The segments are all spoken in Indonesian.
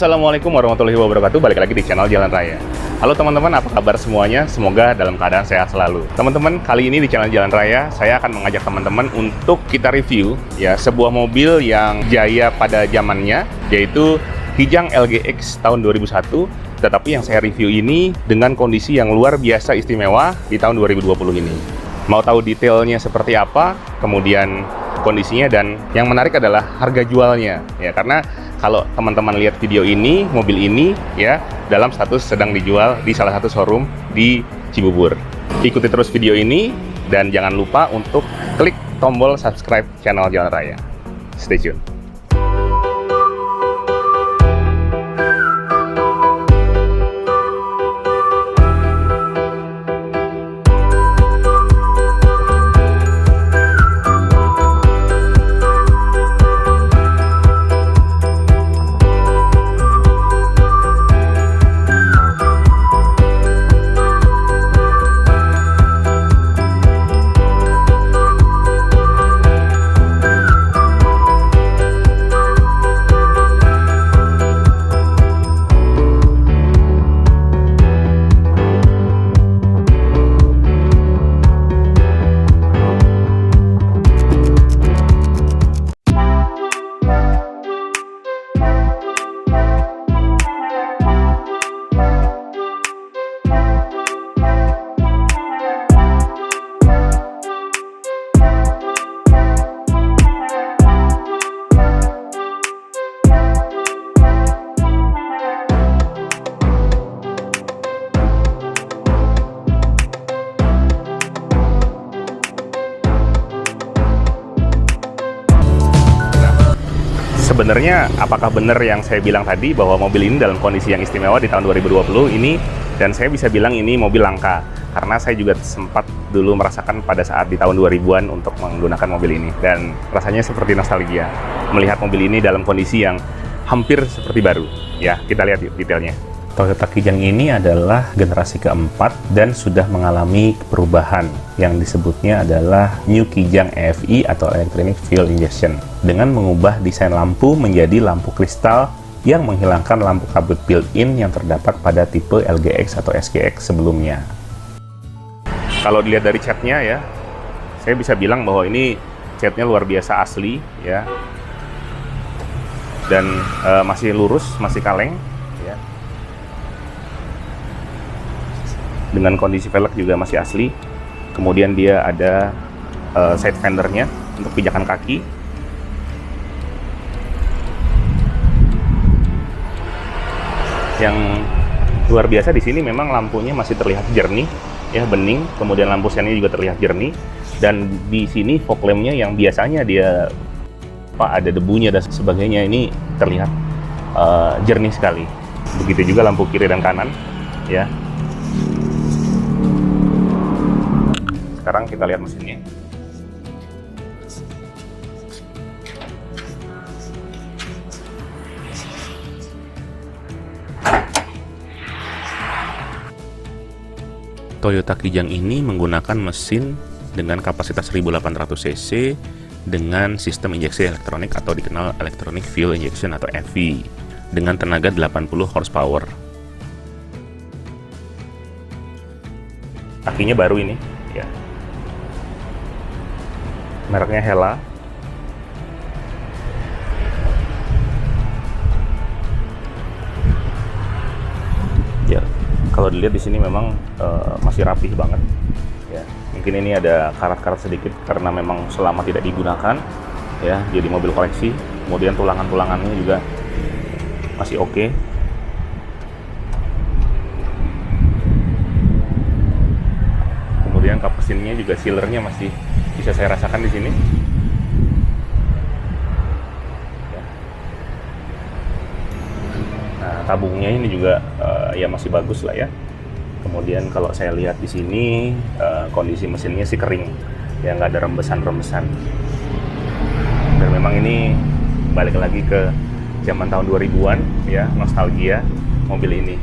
Assalamualaikum warahmatullahi wabarakatuh. Balik lagi di channel Jalan Raya. Halo teman-teman, apa kabar semuanya? Semoga dalam keadaan sehat selalu. Teman-teman, kali ini di channel Jalan Raya, saya akan mengajak teman-teman untuk kita review ya sebuah mobil yang jaya pada zamannya, yaitu Kijang LGX tahun 2001. Tetapi yang saya review ini dengan kondisi yang luar biasa istimewa di tahun 2020 ini. Mau tahu detailnya seperti apa, kemudian kondisinya, dan yang menarik adalah harga jualnya ya, karena kalau teman-teman lihat video ini, mobil ini ya dalam status sedang dijual di salah satu showroom di Cibubur. Ikuti terus video ini dan jangan lupa untuk klik tombol subscribe channel Jalan Raya. Stay tune. Sebenarnya apakah benar yang saya bilang tadi bahwa mobil ini dalam kondisi yang istimewa di tahun 2020 ini, dan saya bisa bilang ini mobil langka karena saya juga sempat dulu merasakan pada saat di tahun 2000-an untuk menggunakan mobil ini, dan rasanya seperti nostalgia melihat mobil ini dalam kondisi yang hampir seperti baru ya. Kita lihat yuk detailnya. Toyota Kijang ini adalah generasi keempat dan sudah mengalami perubahan yang disebutnya adalah New Kijang EFI atau Electronic Fuel Injection, dengan mengubah desain lampu menjadi lampu kristal yang menghilangkan lampu kabut built-in yang terdapat pada tipe LGX atau SGX sebelumnya. Kalau dilihat dari catnya ya, saya bisa bilang bahwa ini catnya luar biasa asli ya, dan masih lurus, masih kaleng ya. Dengan kondisi velg juga masih asli. Kemudian dia ada side fendernya untuk pijakan kaki. Yang luar biasa di sini memang lampunya masih terlihat jernih ya, bening. Kemudian lampu sennya juga terlihat jernih, dan di sini fog lampnya yang biasanya dia ada debunya dan sebagainya, ini terlihat jernih sekali. Begitu juga lampu kiri dan kanan ya. Sekarang kita lihat mesinnya. Toyota Kijang ini menggunakan mesin dengan kapasitas 1800 cc dengan sistem injeksi elektronik atau dikenal Electronic Fuel Injection atau EFI dengan tenaga 80 horsepower. Kakinya baru ini ya. Mereknya Hella. Ya, kalau dilihat di sini memang masih rapih banget. Ya, mungkin ini ada karat-karat sedikit karena memang selama tidak digunakan ya, jadi mobil koleksi. Kemudian tulangan-tulangannya juga masih oke. Kemudian kap mesinnya juga sealernya masih bisa saya rasakan di sini. Nah, tabungnya ini juga ya masih bagus lah ya. Kemudian kalau saya lihat di sini kondisi mesinnya sih kering, ya nggak ada rembesan-rembesan. Dan memang ini balik lagi ke zaman tahun 2000-an ya, nostalgia mobil ini.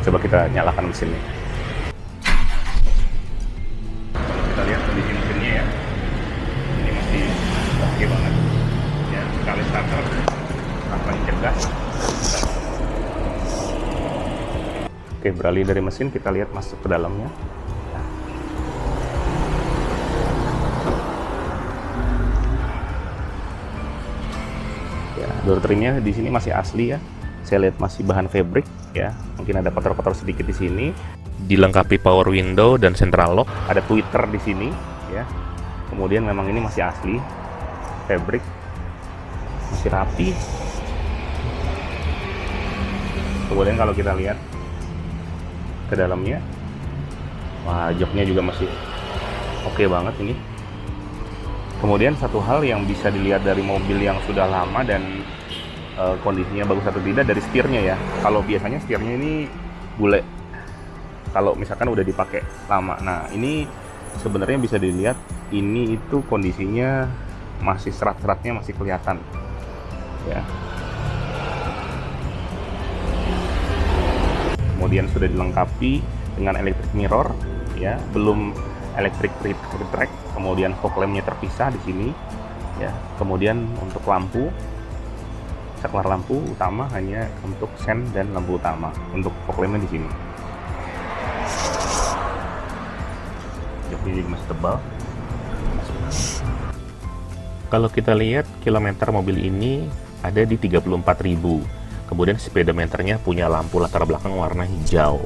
Coba kita nyalakan mesinnya. Oke, beralih dari mesin, kita lihat masuk ke dalamnya. Ya, door trimnya di sini masih asli ya. Saya lihat masih bahan fabric ya. Mungkin ada kotor-kotor sedikit di sini. Dilengkapi power window dan central lock. Ada tweeter di sini ya. Kemudian memang ini masih asli fabric, masih rapi. Kemudian kalau kita lihat ke dalamnya, wah, joknya juga masih oke banget ini. Kemudian satu hal yang bisa dilihat dari mobil yang sudah lama dan kondisinya bagus atau tidak dari setirnya ya. Kalau biasanya setirnya ini bule, kalau misalkan udah dipakai lama. Nah, ini sebenarnya bisa dilihat ini itu kondisinya masih serat-seratnya masih kelihatan ya. Kemudian sudah dilengkapi dengan electric mirror ya, belum electric track. Kemudian fog lampnya terpisah di sini ya. Kemudian untuk lampu, saklar lampu utama hanya untuk sen dan lampu utama. Untuk fog lampnya di sini. Joknya juga masih tebal. Kalau kita lihat kilometer mobil ini ada di 34.000. Kemudian speedometernya punya lampu latar belakang warna hijau.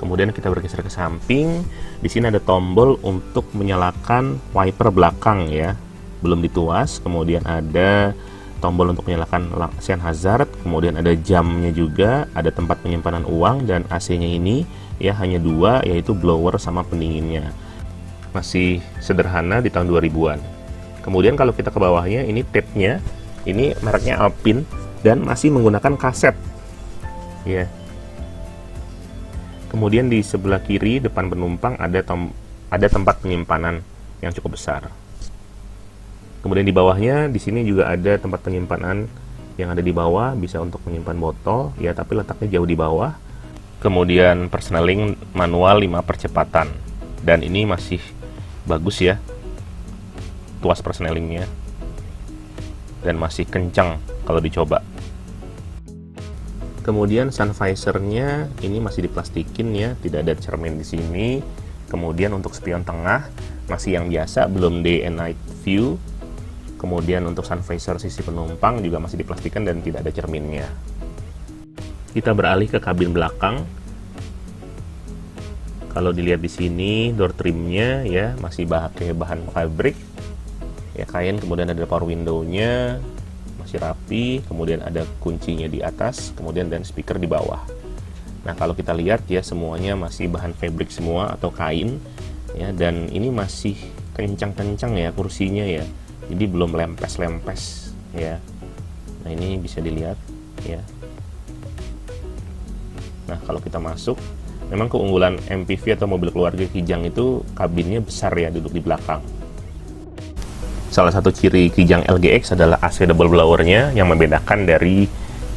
Kemudian kita bergeser ke samping. Di sini ada tombol untuk menyalakan wiper belakang ya, belum dituas. Kemudian ada tombol untuk menyalakan sen hazard. Kemudian ada jamnya juga, ada tempat penyimpanan uang, dan AC-nya ini ya hanya dua, yaitu blower sama pendinginnya. Masih sederhana di tahun 2000-an. Kemudian kalau kita ke bawahnya, ini tape-nya, ini mereknya Alpine dan masih menggunakan kaset ya. Kemudian di sebelah kiri depan penumpang ada tempat penyimpanan yang cukup besar. Kemudian di bawahnya di sini juga ada tempat penyimpanan yang ada di bawah, bisa untuk menyimpan botol ya, tapi letaknya jauh di bawah. Kemudian persneling manual 5 percepatan, dan ini masih bagus ya, tuas persnelingnya, dan masih kencang kalau dicoba. Kemudian sun visor-nya ini masih diplastikin ya, tidak ada cermin di sini. Kemudian untuk spion tengah masih yang biasa, belum day and night view. Kemudian untuk sun visor sisi penumpang juga masih diplastikan dan tidak ada cerminnya. Kita beralih ke kabin belakang. Kalau dilihat di sini door trimnya ya masih pakai bahan fabric ya, kain. Kemudian ada power window-nya masih rapi, kemudian ada kuncinya di atas, kemudian dan speaker di bawah. Nah, kalau kita lihat ya semuanya masih bahan fabric semua atau kain ya, dan ini masih kencang-kencang ya kursinya ya, jadi belum lempes-lempes ya. Nah, ini bisa dilihat ya. Nah, kalau kita masuk, memang keunggulan MPV atau mobil keluarga Kijang itu kabinnya besar ya, duduk di belakang. Salah satu ciri Kijang LGX adalah AC double blower-nya yang membedakan dari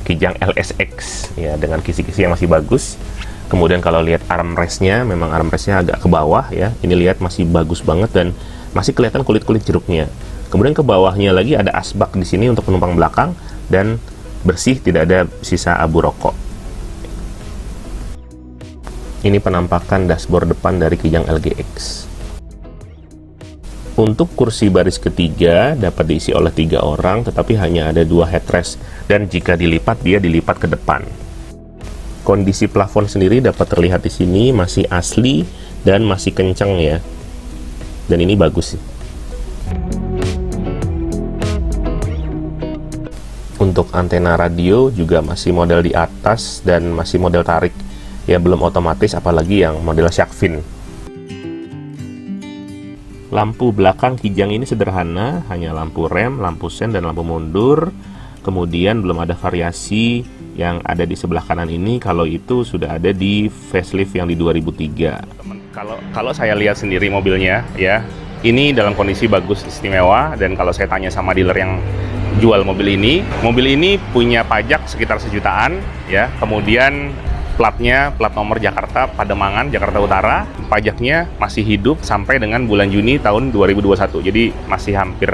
Kijang LSX ya, dengan kisi-kisi yang masih bagus. Kemudian kalau lihat armrest-nya, memang armrest-nya agak ke bawah ya. Ini lihat masih bagus banget dan masih kelihatan kulit-kulit jeruknya. Kemudian ke bawahnya lagi ada asbak di sini untuk penumpang belakang dan bersih, tidak ada sisa abu rokok. Ini penampakan dashboard depan dari Kijang LGX. Untuk kursi baris ketiga dapat diisi oleh 3 orang, tetapi hanya ada 2 headrest, dan jika dilipat dia dilipat ke depan. Kondisi plafon sendiri dapat terlihat di sini masih asli dan masih kencang ya, dan ini bagus sih. Untuk antena radio juga masih model di atas dan masih model tarik ya, belum otomatis, apalagi yang model shark fin. Lampu belakang Kijang ini sederhana, hanya lampu rem, lampu sen, dan lampu mundur. Kemudian belum ada variasi yang ada di sebelah kanan ini, kalau itu sudah ada di facelift yang di 2003. Kalau saya lihat sendiri mobilnya ya, ini dalam kondisi bagus, istimewa. Dan kalau saya tanya sama dealer yang jual mobil ini punya pajak sekitar 1 jutaan ya. Kemudian plat nomor Jakarta, Pademangan, Jakarta Utara. Pajaknya masih hidup sampai dengan bulan Juni tahun 2021. Jadi masih hampir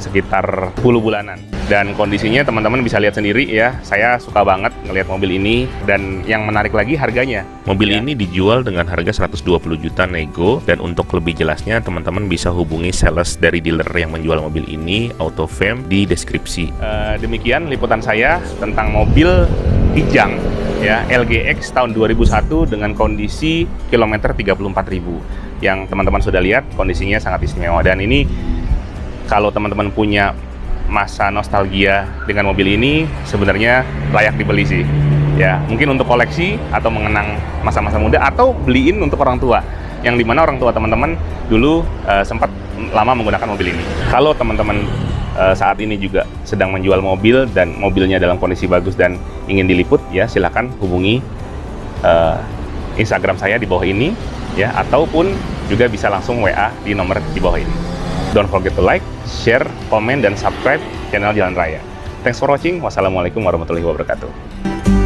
sekitar 10 bulanan. Dan kondisinya teman-teman bisa lihat sendiri ya, saya suka banget ngelihat mobil ini, dan yang menarik lagi harganya. Mobil ini dijual dengan harga 120 juta nego, dan untuk lebih jelasnya teman-teman bisa hubungi sales dari dealer yang menjual mobil ini, Autofam, di deskripsi. Demikian liputan saya tentang mobil Kijang ya, LGX tahun 2001 dengan kondisi kilometer 34.000 yang teman-teman sudah lihat kondisinya sangat istimewa. Dan ini kalau teman-teman punya masa nostalgia dengan mobil ini, sebenarnya layak dibeli sih ya, mungkin untuk koleksi atau mengenang masa-masa muda, atau beliin untuk orang tua, yang dimana orang tua teman-teman dulu sempat lama menggunakan mobil ini. Kalau teman-teman saat ini juga sedang menjual mobil dan mobilnya dalam kondisi bagus dan ingin diliput, ya silahkan hubungi Instagram saya di bawah ini ya, ataupun juga bisa langsung WA di nomor di bawah ini. Don't forget to like, share, komen, dan subscribe channel Jalan Raya. Thanks for watching. Wassalamualaikum warahmatullahi wabarakatuh.